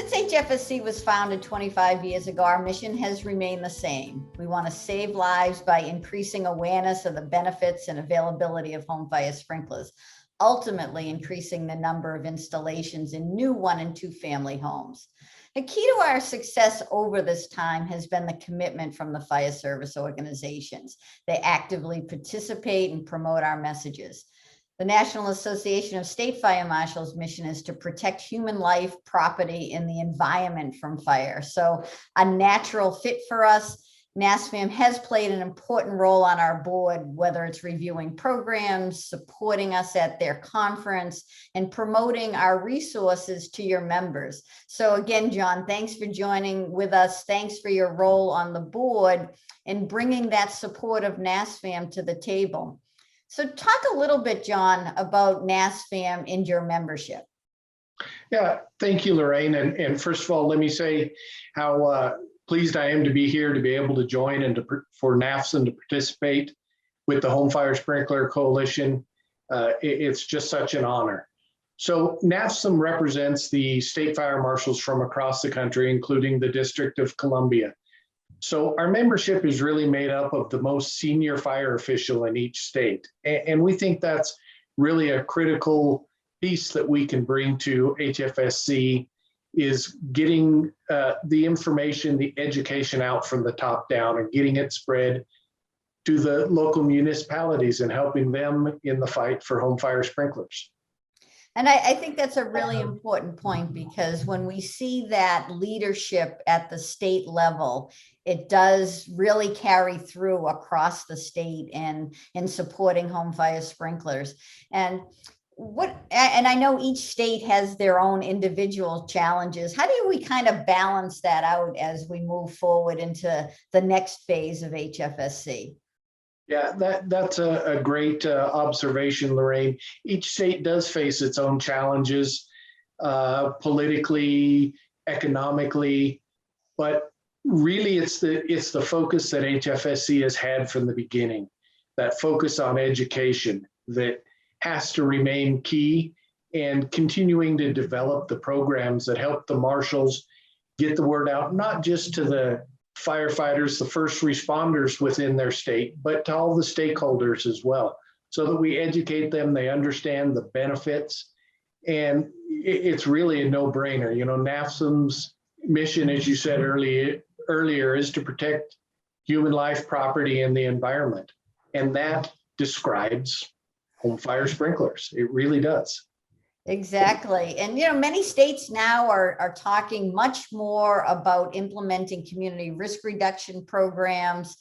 Since HFSC was founded 25 years ago, our mission has remained the same. We want to save lives by increasing awareness of the benefits and availability of home fire sprinklers, ultimately increasing the number of installations in new 1- and 2-family homes. The key to our success over this time has been the commitment from the fire service organizations. They actively participate and promote our messages. The National Association of State Fire Marshals' mission is to protect human life, property, and the environment from fire. So a natural fit for us. NASFM has played an important role on our board, whether it's reviewing programs, supporting us at their conference, and promoting our resources to your members. So again, Jon, thanks for joining with us. Thanks for your role on the board and bringing that support of NASFM to the table. So talk a little bit, Jon, about NASFM and your membership. Yeah, thank you, Lorraine. And first of all, let me say how pleased I am to be here, to be able to join and for NASFM to participate with the Home Fire Sprinkler Coalition. It's just such an honor. So NASFM represents the state fire marshals from across the country, including the District of Columbia. So our membership is really made up of the most senior fire official in each state. And we think that's really a critical piece that we can bring to HFSC, is getting the information, the education out from the top down and getting it spread to the local municipalities and helping them in the fight for home fire sprinklers. And I think that's a really important point, because when we see that leadership at the state level, it does really carry through across the state and in supporting home fire sprinklers. And I know each state has their own individual challenges. How do we kind of balance that out as we move forward into the next phase of HFSC? Yeah, that's a great observation, Lorraine. Each state does face its own challenges, politically, economically, but really it's the focus that HFSC has had from the beginning, that focus on education that has to remain key, and continuing to develop the programs that help the marshals get the word out, not just to the firefighters, the first responders within their state, but to all the stakeholders as well, so that we educate them, they understand the benefits. And it's really a no-brainer. You know, NASFM's mission, as you said earlier, is to protect human life, property, and the environment. And that describes home fire sprinklers. It really does. Exactly. And, many states now are talking much more about implementing community risk reduction programs.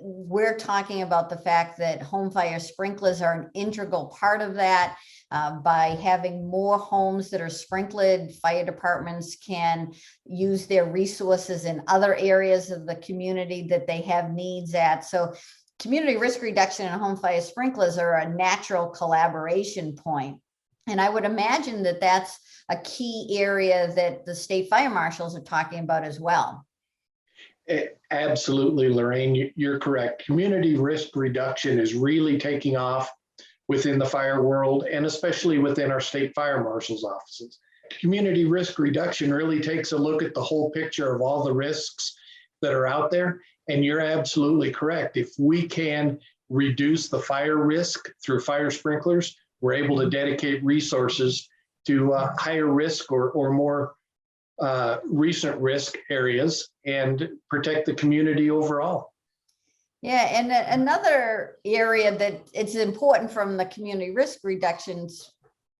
We're talking about the fact that home fire sprinklers are an integral part of that. By having more homes that are sprinkled, fire departments can use their resources in other areas of the community that they have needs at. So community risk reduction and home fire sprinklers are a natural collaboration point. And I would imagine that that's a key area that the state fire marshals are talking about as well. Absolutely, Lorraine, you're correct. Community risk reduction is really taking off within the fire world, and especially within our state fire marshals offices. Community risk reduction really takes a look at the whole picture of all the risks that are out there. And you're absolutely correct. If we can reduce the fire risk through fire sprinklers, we're able to dedicate resources to higher risk or more recent risk areas and protect the community overall. Yeah, and another area that it's important from the community risk reductions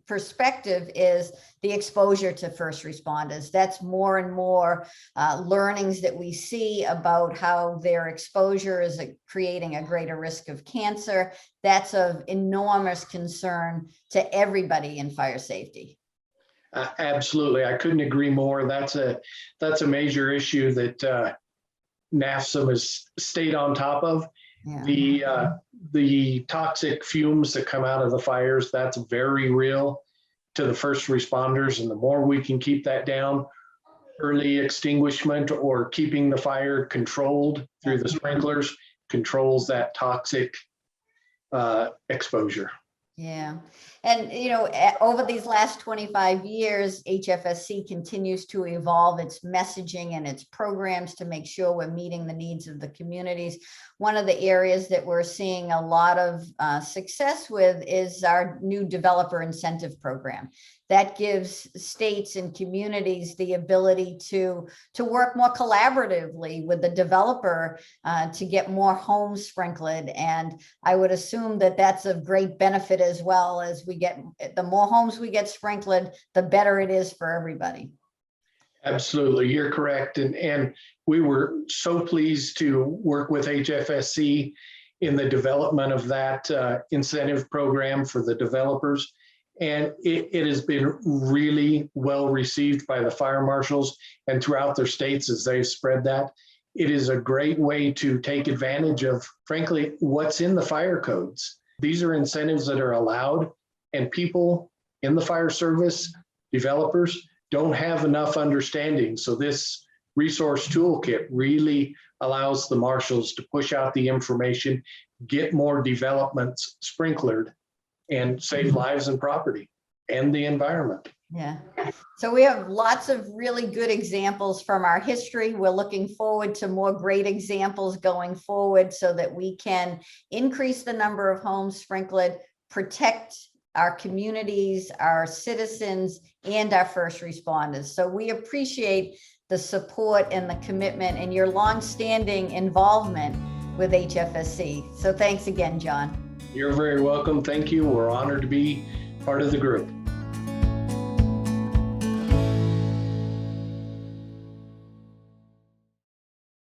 perspective is the exposure to first responders. That's more and more learnings that we see about how their exposure is creating a greater risk of cancer. That's of enormous concern to everybody in fire safety. Absolutely, I couldn't agree more. That's a major issue that NASFM has stayed on top of. Yeah. The toxic fumes that come out of the fires, that's very real to the first responders. And the more we can keep that down, early extinguishment or keeping the fire controlled through the sprinklers controls that toxic exposure. Yeah. And, over these last 25 years, HFSC continues to evolve its messaging and its programs to make sure we're meeting the needs of the communities. One of the areas that we're seeing a lot of success with is our new developer incentive program. That gives states and communities the ability to work more collaboratively with the developer to get more homes sprinkled. And I would assume that that's of great benefit as well. As the more homes we get sprinkled, the better it is for everybody. Absolutely, you're correct. And we were so pleased to work with HFSC in the development of that incentive program for the developers. And it has been really well received by the fire marshals and throughout their states as they've spread that. It is a great way to take advantage of, frankly, what's in the fire codes. These are incentives that are allowed, and people in the fire service, developers, don't have enough understanding. So this resource toolkit really allows the marshals to push out the information, get more developments sprinklered, and save lives and property and the environment. Yeah. So we have lots of really good examples from our history. We're looking forward to more great examples going forward so that we can increase the number of homes sprinkled, protect our communities, our citizens, and our first responders. So we appreciate the support and the commitment and your longstanding involvement with HFSC. So thanks again, Jon. You're very welcome. Thank you. We're honored to be part of the group.